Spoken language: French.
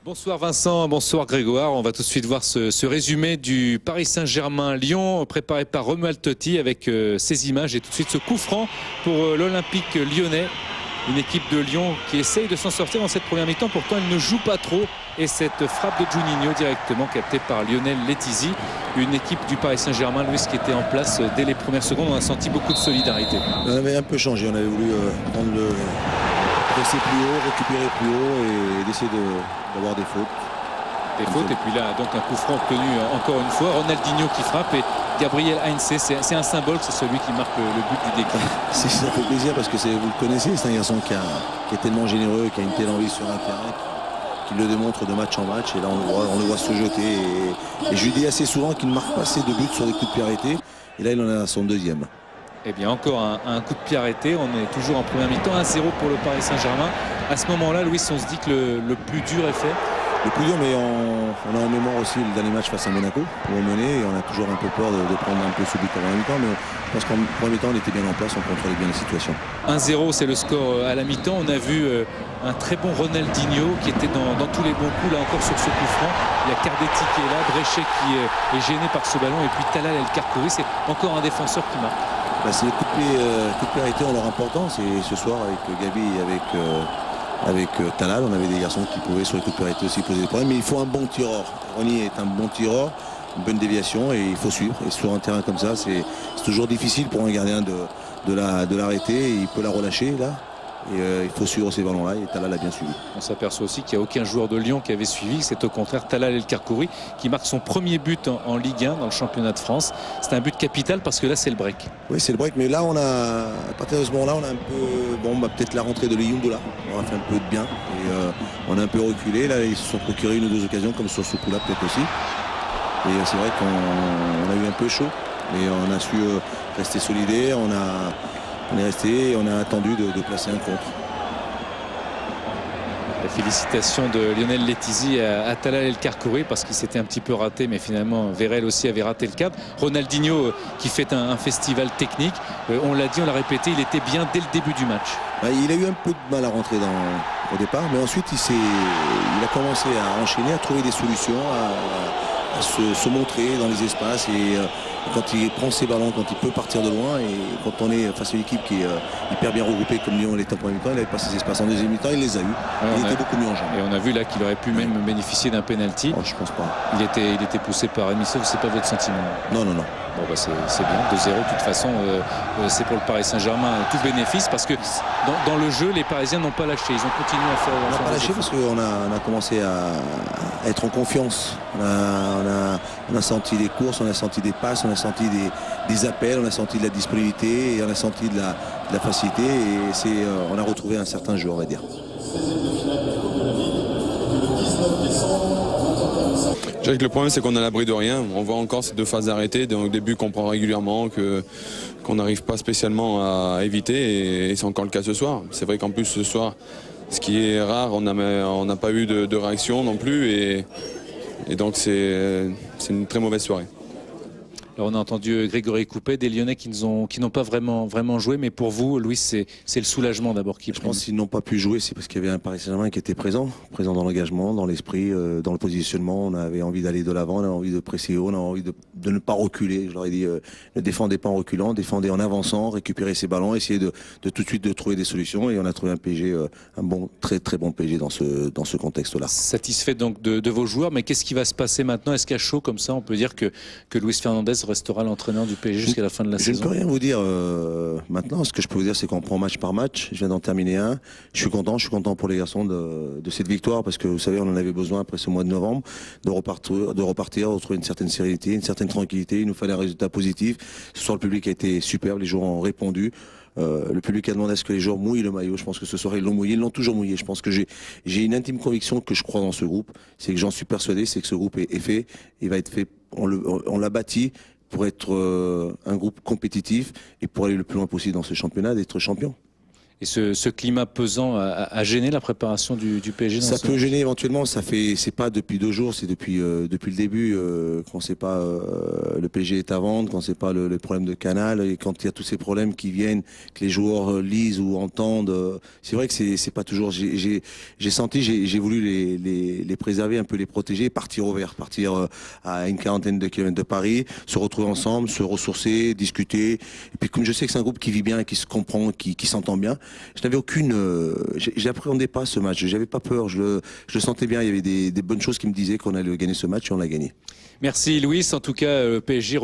Bonsoir Vincent, bonsoir Grégoire. On va tout de suite voir ce résumé du Paris Saint-Germain-Lyon préparé par Romuald Totti avec ces images et tout de suite ce coup franc pour l'Olympique lyonnais. Une équipe de Lyon qui essaye de s'en sortir dans cette première mi-temps, pourtant elle ne joue pas trop. Et cette frappe de Juninho directement captée par Lionel Letizy. Une équipe du Paris Saint-Germain, Louis, qui était en place dès les premières secondes. On a senti beaucoup de solidarité. On avait un peu changé, on avait voulu presser plus haut, récupérer plus haut et d'essayer d'avoir des fautes. Des fautes, et puis là donc un coup franc obtenu encore une fois. Ronaldinho qui frappe et Gabriel Heinze, c'est un symbole, c'est celui qui marque le but du déclic. Ça fait plaisir parce que vous le connaissez, c'est un garçon qui est tellement généreux, qui a une telle envie sur un terrain, qui le démontre de match en match, et là on le voit se jeter et je lui dis assez souvent qu'il ne marque pas assez de buts sur des coups de pied arrêtés, et là il en a son deuxième. Eh bien encore un coup de pied arrêté, on est toujours en première mi-temps, 1-0 pour le Paris Saint-Germain. À ce moment-là, Louis, on se dit que le plus dur est fait. Le plus dur, mais on a en mémoire aussi le dernier match face à Monaco où on menait, et on a toujours un peu peur de prendre un peu ce but avant la mi-temps, mais je pense qu'en premier temps on était bien en place, on contrôlait bien la situation. 1-0, c'est le score à la mi-temps. On a vu un très bon Ronaldinho qui était dans tous les bons coups, là encore sur ce coup franc. Il y a Cardetti qui est là, Bréchet qui est gêné par ce ballon, et puis Talal El Kharkouri, c'est encore un défenseur qui marque. C'est les coups de pied arrêtés ont leur importance, et ce soir avec Gabi et avec Talal, on avait des garçons qui pouvaient sur les coups de pied arrêtés aussi poser des problèmes, mais il faut un bon tireur. Ronny est un bon tireur, une bonne déviation, et il faut suivre. Et sur un terrain comme ça, c'est toujours difficile pour un gardien de l'arrêter. Il peut la relâcher là, et il faut suivre ces ballons-là, et Talal a bien suivi. On s'aperçoit aussi qu'il n'y a aucun joueur de Lyon qui avait suivi. C'est au contraire Talal El Kharkouri qui marque son premier but en Ligue 1 dans le championnat de France. C'est un but capital parce que là c'est le break. Oui, c'est le break, mais là à partir de ce moment-là, on a un peu, peut-être la rentrée de Lyoundoula, on a fait un peu de bien, et on a un peu reculé. Là ils se sont procurés une ou deux occasions, comme sur ce coup-là peut-être aussi. Et c'est vrai qu'on a eu un peu chaud, mais on a su rester solidaire, on est resté et on a attendu de placer un contre. La félicitation de Lionel Letizy à Talal El Kharkouri parce qu'il s'était un petit peu raté, mais finalement Vérel aussi avait raté le cap. Ronaldinho qui fait un festival technique, on l'a dit, on l'a répété, il était bien dès le début du match. Il a eu un peu de mal à rentrer au départ, mais ensuite il a commencé à enchaîner, à trouver des solutions, à se montrer dans les espaces, et quand il prend ses ballons, quand il peut partir de loin, et quand on est face à une équipe qui est hyper bien regroupée comme Lyon l'était en premier mi-temps, il n'avait pas ses espaces en deuxième mi-temps, il les a eu. Il était beaucoup mieux en jambes. Et on a vu là qu'il aurait pu même bénéficier d'un penalty. Oh, je pense pas. Il était poussé par Rémi Sow, c'est pas votre sentiment? Non. Bon c'est bien, 2-0 de toute façon, c'est pour le Paris Saint-Germain tout bénéfice, parce que dans le jeu les Parisiens n'ont pas lâché, ils ont continué à faire. On n'a pas lâché parce qu'on a commencé à être en confiance. On a senti des courses, on a senti des passes, on a senti des appels, on a senti de la disponibilité, et on a senti de la facilité, et on a retrouvé un certain jeu, on va dire. Je dirais que le problème, c'est qu'on est à l'abri de rien. On voit encore ces deux phases arrêtées, donc des buts qu'on prend régulièrement, qu'on n'arrive pas spécialement à éviter, et c'est encore le cas ce soir. C'est vrai qu'en plus ce soir, ce qui est rare, on n'a pas eu de réaction non plus, et donc c'est une très mauvaise soirée. Alors on a entendu Grégory Coupet, des Lyonnais qui n'ont pas vraiment joué, mais pour vous, Louis, c'est le soulagement d'abord qui prime. Je pense qu'ils n'ont pas pu jouer, c'est parce qu'il y avait un Paris Saint-Germain qui était présent dans l'engagement, dans l'esprit, dans le positionnement. On avait envie d'aller de l'avant, on avait envie de presser haut, on avait envie de ne pas reculer. Je leur ai dit, ne défendez pas en reculant, défendez en avançant, récupérez ces ballons, essayez de tout de suite de trouver des solutions, et on a trouvé un PSG, un très très bon PSG dans ce contexte-là. Satisfait donc de vos joueurs, mais qu'est-ce qui va se passer maintenant? Est-ce qu'à chaud comme ça, on peut dire que Luis Fernandez restera l'entraîneur du PSG jusqu'à la fin de la saison? Je ne peux rien vous dire maintenant. Ce que je peux vous dire, c'est qu'on prend match par match. Je viens d'en terminer un. Je suis content pour les garçons de cette victoire, parce que vous savez, on en avait besoin après ce mois de novembre, de repartir, retrouver une certaine sérénité, une certaine tranquillité. Il nous fallait un résultat positif. Ce soir, le public a été superbe, les joueurs ont répondu. Le public a demandé à ce que les joueurs mouillent le maillot. Je pense que ce soir ils l'ont mouillé, ils l'ont toujours mouillé. Je pense que j'ai une intime conviction que je crois dans ce groupe. C'est que j'en suis persuadé, c'est que ce groupe est fait. Il va être fait. On l'a bâti pour être un groupe compétitif et pour aller le plus loin possible dans ce championnat, d'être champion. Et ce climat pesant a gêné la préparation du PSG dans Ça ce peut match. gêner éventuellement. C'est pas depuis 2 jours, c'est depuis le début. Quand c'est pas le PSG est à vendre, quand c'est pas le problème de Canal, et quand il y a tous ces problèmes qui viennent, que les joueurs lisent ou entendent. C'est vrai que c'est pas toujours. J'ai senti, j'ai voulu les préserver, un peu les protéger, partir au vert, partir à une quarantaine de kilomètres de Paris, se retrouver ensemble, se ressourcer, discuter. Et puis comme je sais que c'est un groupe qui vit bien, qui se comprend, qui s'entend bien. Je n'avais j'appréhendais pas ce match. J'avais pas peur. Je le sentais bien. Il y avait des bonnes choses qui me disaient qu'on allait gagner ce match et on l'a gagné. Merci Louis. En tout cas, le PSG